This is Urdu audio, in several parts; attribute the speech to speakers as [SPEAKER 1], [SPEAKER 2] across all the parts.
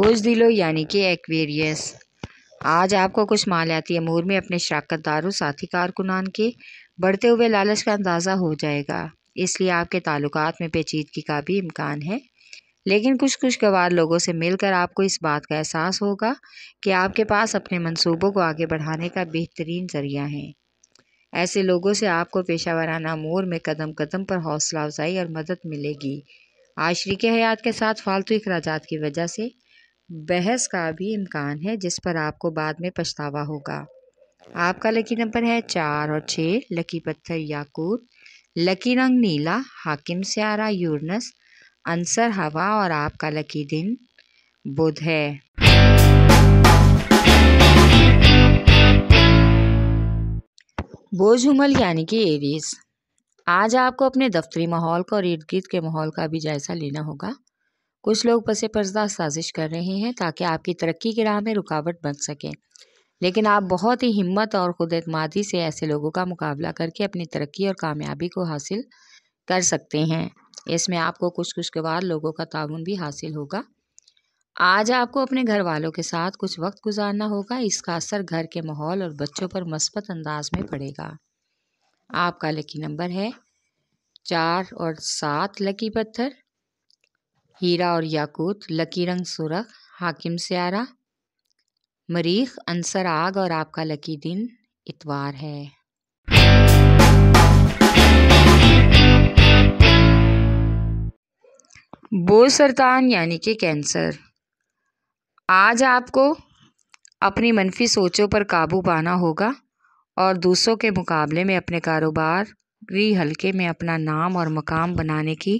[SPEAKER 1] بزدلو یعنی کہ ایکویریس، آج آپ کو کچھ مالیاتی امور میں اپنے شراکت داروں ساتھی کارکنان کے بڑھتے ہوئے لالچ کا اندازہ ہو جائے گا، اس لیے آپ کے تعلقات میں پیچیدگی کا بھی امکان ہے۔ لیکن کچھ خوشگوار لوگوں سے مل کر آپ کو اس بات کا احساس ہوگا کہ آپ کے پاس اپنے منصوبوں کو آگے بڑھانے کا بہترین ذریعہ ہے۔ ایسے لوگوں سے آپ کو پیشہ ورانہ امور میں قدم قدم پر حوصلہ افزائی اور مدد ملے گی۔ آج شریک حیات کے ساتھ فالتو اخراجات کی وجہ سے بحث کا بھی امکان ہے جس پر آپ کو بعد میں پچھتاوا ہوگا۔ آپ کا لکی نمبر ہے 4 اور 6، لکی پتھر یاقوت، لکی رنگ نیلا، حاکم سیارہ یورنس، عنصر ہوا اور آپ کا لکی دن بدھ ہے۔ بوجھ حمل یعنی کہ ایریز، آج آپ کو اپنے دفتری ماحول کا اور ارد گرد کے ماحول کا بھی جائزہ لینا ہوگا۔ کچھ لوگ پس پردہ سازش کر رہے ہیں تاکہ آپ کی ترقی کی راہ میں رکاوٹ بن سکیں، لیکن آپ بہت ہی ہمت اور خود اعتمادی سے ایسے لوگوں کا مقابلہ کر کے اپنی ترقی اور کامیابی کو حاصل کر سکتے ہیں۔ اس میں آپ کو کچھ خوشگوار لوگوں کا تعاون بھی حاصل ہوگا۔ آج آپ کو اپنے گھر والوں کے ساتھ کچھ وقت گزارنا ہوگا، اس کا اثر گھر کے ماحول اور بچوں پر مثبت انداز میں پڑے گا۔ آپ کا لکی نمبر ہے 4 اور 7، لکی پتھر ہیرا اور یاقوت، لکی رنگ سرخ، حاکم سیارہ مریخ، عنصر آگ اور آپ کا لکی دن اتوار ہے۔ بوجھ سرطان یعنی کہ کینسر، آج آپ کو اپنی منفی سوچوں پر قابو پانا ہوگا اور دوسروں کے مقابلے میں اپنے کاروباری حلقے میں اپنا نام اور مقام بنانے کی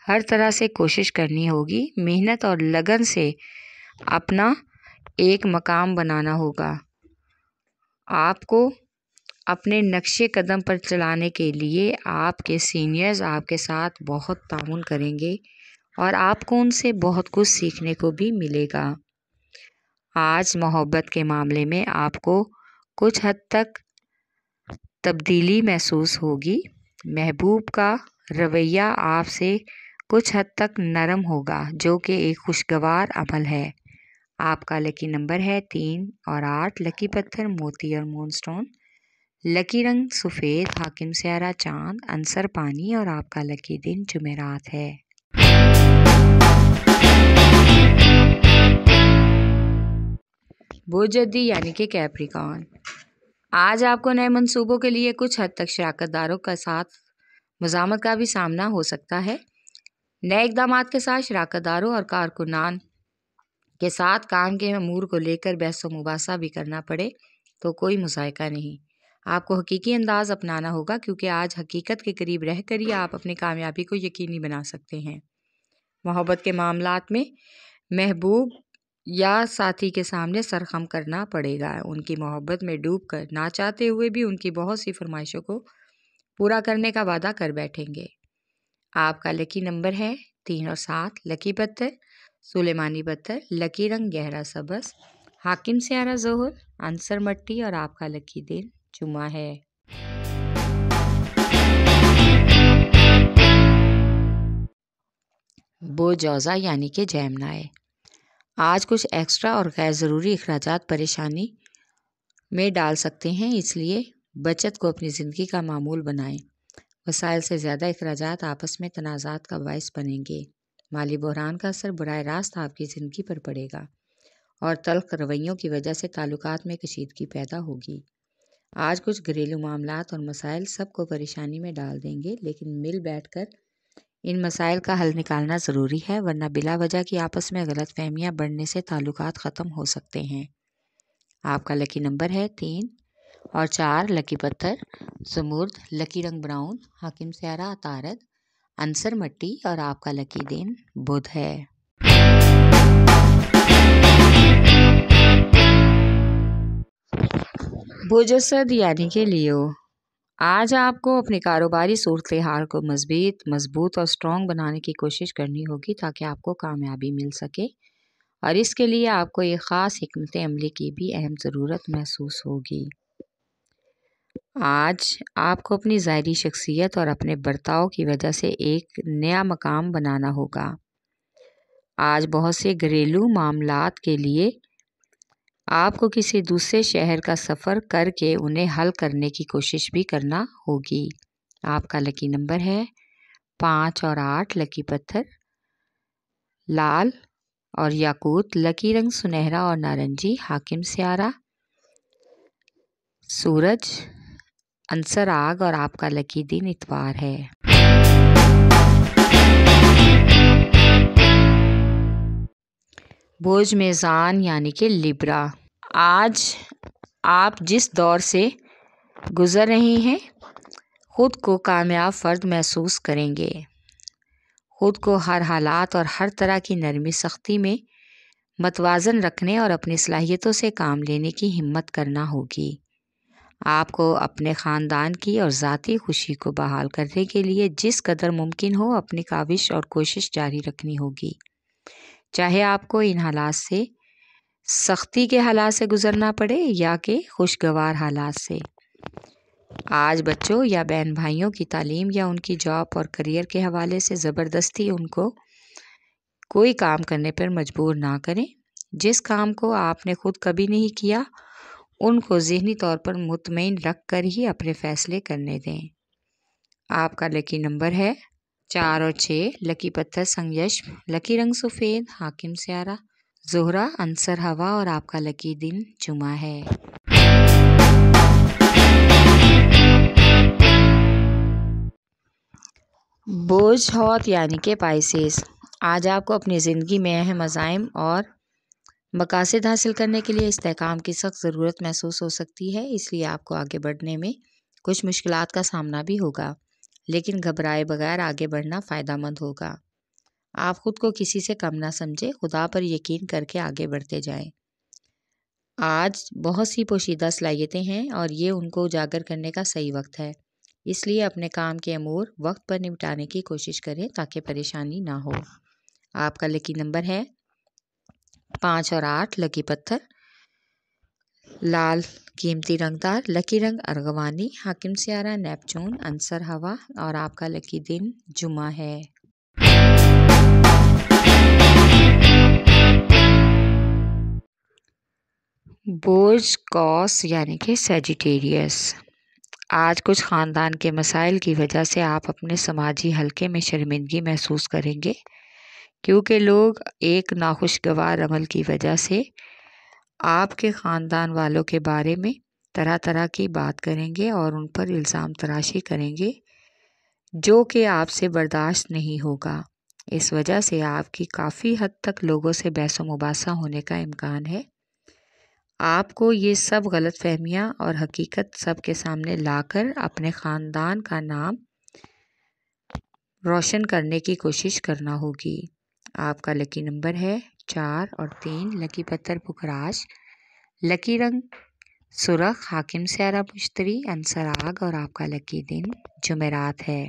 [SPEAKER 1] ہر طرح سے کوشش کرنی ہوگی۔ محنت اور لگن سے اپنا ایک مقام بنانا ہوگا۔ آپ کو اپنے نقش قدم پر چلانے کے لیے آپ کے سینئرز آپ کے ساتھ بہت تعاون کریں گے اور آپ کو ان سے بہت کچھ سیکھنے کو بھی ملے گا۔ آج محبت کے معاملے میں آپ کو کچھ حد تک تبدیلی محسوس ہوگی۔ محبوب کا رویہ آپ سے کچھ حد تک نرم ہوگا جو کہ ایک خوشگوار عمل ہے۔ آپ کا لکی نمبر ہے 3 اور 8، لکی پتھر موتی اور مون سٹون، لکی رنگ سفید، حاکم سیارہ چاند، عنصر پانی اور آپ کا لکی دن جمعرات ہے۔ بوجھ جدی یعنی کہ کیپریکارن، آج آپ کو نئے منصوبوں کے لیے کچھ حد تک شراکت داروں کے ساتھ مزاحمت کا بھی سامنا ہو سکتا ہے۔ نئے اقدامات کے ساتھ شراکت داروں اور کارکنان کے ساتھ کام کے امور کو لے کر بحث و مباحثہ بھی کرنا پڑے تو کوئی مضائقہ نہیں۔ آپ کو حقیقی انداز اپنانا ہوگا کیونکہ آج حقیقت کے قریب رہ کر ہی آپ اپنی کامیابی کو یقینی بنا سکتے ہیں۔ محبت کے معاملات میں محبوب یا ساتھی کے سامنے سر خم کرنا پڑے گا، ان کی محبت میں ڈوب کر نہ چاہتے ہوئے بھی ان کی بہت سی فرمائشوں کو پورا کرنے کا وعدہ کر بیٹھیں گے۔ آپ کا لکی نمبر ہے 3 اور 7، لکی پتھر سلیمانی پتھر، لکی رنگ گہرا سبز، حاکم سیارہ ظہر، عنصر مٹی اور آپ کا لکی دن جمعہ ہے۔ بوجھ جوزا یعنی کہ جیمنائے، آج کچھ ایکسٹرا اور غیر ضروری اخراجات پریشانی میں ڈال سکتے ہیں، اس لیے بچت کو اپنی زندگی کا معمول بنائیں۔ وسائل سے زیادہ اخراجات آپس میں تنازعات کا باعث بنیں گے۔ مالی بحران کا اثر براہ راست آپ کی زندگی پر پڑے گا اور تلخ رویوں کی وجہ سے تعلقات میں کشیدگی پیدا ہوگی۔ آج کچھ گھریلو معاملات اور مسائل سب کو پریشانی میں ڈال دیں گے، لیکن مل بیٹھ کر ان مسائل کا حل نکالنا ضروری ہے، ورنہ بلا وجہ کی آپس میں غلط فہمیاں بڑھنے سے تعلقات ختم ہو سکتے ہیں۔ آپ کا لکی نمبر ہے 3 اور 4، لکی پتھر زمرد، لکی رنگ براؤن، حاکم سیارہ عطارد، عنصر مٹی اور آپ کا لکی دن بدھ ہے۔ بوجھ اسد یعنی کہ لیو، آج آپ کو اپنی کاروباری صورتحال کو مضبوط اور اسٹرانگ بنانے کی کوشش کرنی ہوگی تاکہ آپ کو کامیابی مل سکے، اور اس کے لیے آپ کو ایک خاص حکمت عملی کی بھی اہم ضرورت محسوس ہوگی۔ آج آپ کو اپنی ظاہری شخصیت اور اپنے برتاؤ کی وجہ سے ایک نیا مقام بنانا ہوگا۔ آج بہت سے گھریلو معاملات کے لیے آپ کو کسی دوسرے شہر کا سفر کر کے انہیں حل کرنے کی کوشش بھی کرنا ہوگی۔ آپ کا لکی نمبر ہے 5 اور 8۔ لکی پتھر لال اور یاقوت۔ لکی رنگ سنہرا اور نارنجی۔ حاکم سیارہ سورج۔ عنصر آگ اور آپ کا لکی دن اتوار ہے۔ برج میزان یعنی کہ لیبرا۔ آج آپ جس دور سے گزر رہے ہیں خود کو کامیاب فرد محسوس کریں گے۔ خود کو ہر حالات اور ہر طرح کی نرمی سختی میں متوازن رکھنے اور اپنی صلاحیتوں سے کام لینے کی ہمت کرنا ہوگی۔ آپ کو اپنے خاندان کی اور ذاتی خوشی کو بحال کرنے کے لیے جس قدر ممکن ہو اپنی کاوش اور کوشش جاری رکھنی ہوگی، چاہے آپ کو ان حالات سے سختی کے حالات سے گزرنا پڑے یا کہ خوشگوار حالات سے۔ آج بچوں یا بہن بھائیوں کی تعلیم یا ان کی جاب اور کریئر کے حوالے سے زبردستی ان کو کوئی کام کرنے پر مجبور نہ کریں۔ جس کام کو آپ نے خود کبھی نہیں کیا ان کو ذہنی طور پر مطمئن رکھ کر ہی اپنے فیصلے کرنے دیں۔ آپ کا لکی نمبر ہے 4 اور 6۔ لکی پتھر سنگیش۔ لکی رنگ سفید۔ حاکم سیارہ زہرہ۔ عنصر ہوا اور آپ کا لکی دن جمعہ ہے۔ برج حوت یعنی کہ پائسیس۔ آج آپ کو اپنی زندگی میں اہم عزائم اور مقاصد حاصل کرنے کے لیے استحکام کی سخت ضرورت محسوس ہو سکتی ہے، اس لیے آپ کو آگے بڑھنے میں کچھ مشکلات کا سامنا بھی ہوگا، لیکن گھبرائے بغیر آگے بڑھنا فائدہ مند ہوگا۔ آپ خود کو کسی سے کم نہ سمجھیں، خدا پر یقین کر کے آگے بڑھتے جائیں۔ آج بہت سی پوشیدہ صلاحیتیں ہیں اور یہ ان کو اجاگر کرنے کا صحیح وقت ہے، اس لیے اپنے کام کے امور وقت پر نپٹانے کی کوشش کریں تاکہ پریشانی نہ ہو۔ آپ کا لکی نمبر ہے 5 اور 8۔ لکی پتھر لال قیمتی رنگدار۔ لکی رنگ ارغوانی۔ حاکم سیارہ نیپچون۔ عنصر ہوا اور آپ کا لکی دن جمعہ ہے۔ برج قوس یعنی کہ سیجیٹیریس۔ آج کچھ خاندان کے مسائل کی وجہ سے آپ اپنے سماجی حلقے میں شرمندگی محسوس کریں گے، کیونکہ لوگ ایک ناخوشگوار عمل کی وجہ سے آپ کے خاندان والوں کے بارے میں طرح طرح کی بات کریں گے اور ان پر الزام تراشی کریں گے، جو کہ آپ سے برداشت نہیں ہوگا۔ اس وجہ سے آپ کی کافی حد تک لوگوں سے بحث و مباحثہ ہونے کا امکان ہے۔ آپ کو یہ سب غلط فہمیاں اور حقیقت سب کے سامنے لا کر اپنے خاندان کا نام روشن کرنے کی کوشش کرنا ہوگی۔ آپ کا لکی نمبر ہے 4 اور 3۔ لکی پتھر پکھراج۔ لکی رنگ سرخ۔ حاکم سیارہ مشتری۔ عنصر آگ اور آپ کا لکی دن جمعرات ہے۔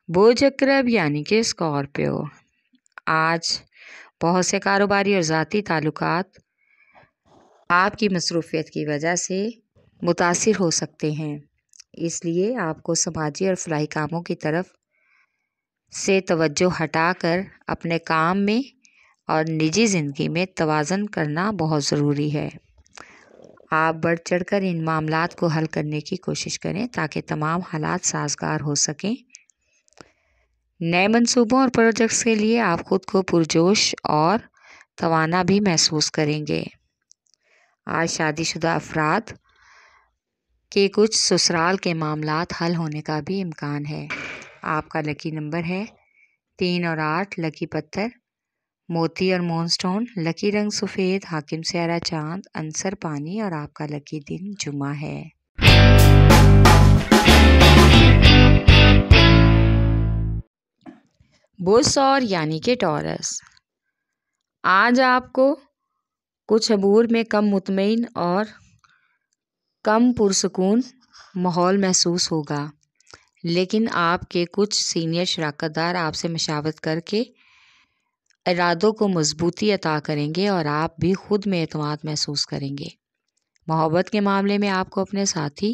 [SPEAKER 1] برج عقرب یعنی کہ اسکارپیو۔ آج بہت سے کاروباری اور ذاتی تعلقات آپ کی مصروفیت کی وجہ سے متاثر ہو سکتے ہیں، اس لیے آپ کو سماجی اور فلاحی کاموں کی طرف سے توجہ ہٹا کر اپنے کام میں اور نجی زندگی میں توازن کرنا بہت ضروری ہے۔ آپ بڑھ چڑھ کر ان معاملات کو حل کرنے کی کوشش کریں تاکہ تمام حالات سازگار ہو سکیں۔ نئے منصوبوں اور پروجیکٹس کے لیے آپ خود کو پرجوش اور توانا بھی محسوس کریں گے۔ آج شادی شدہ افراد کے کچھ سسرال کے معاملات حل ہونے کا بھی امکان ہے۔ آپ کا لکی نمبر ہے 3 اور 8۔ لکی پتھر موتی اور مون سٹون۔ لکی رنگ سفید۔ حاکم سیارہ چاند۔ عنصر پانی اور آپ کا لکی دن جمعہ ہے۔ برج ثور یعنی کہ ٹورس۔ آج آپ کو کچھ امور میں کم مطمئن اور کم پرسکون ماحول محسوس ہوگا، لیکن آپ کے کچھ سینئر شراکت دار آپ سے مشاورت کر کے ارادوں کو مضبوطی عطا کریں گے اور آپ بھی خود میں اعتماد محسوس کریں گے۔ محبت کے معاملے میں آپ کو اپنے ساتھی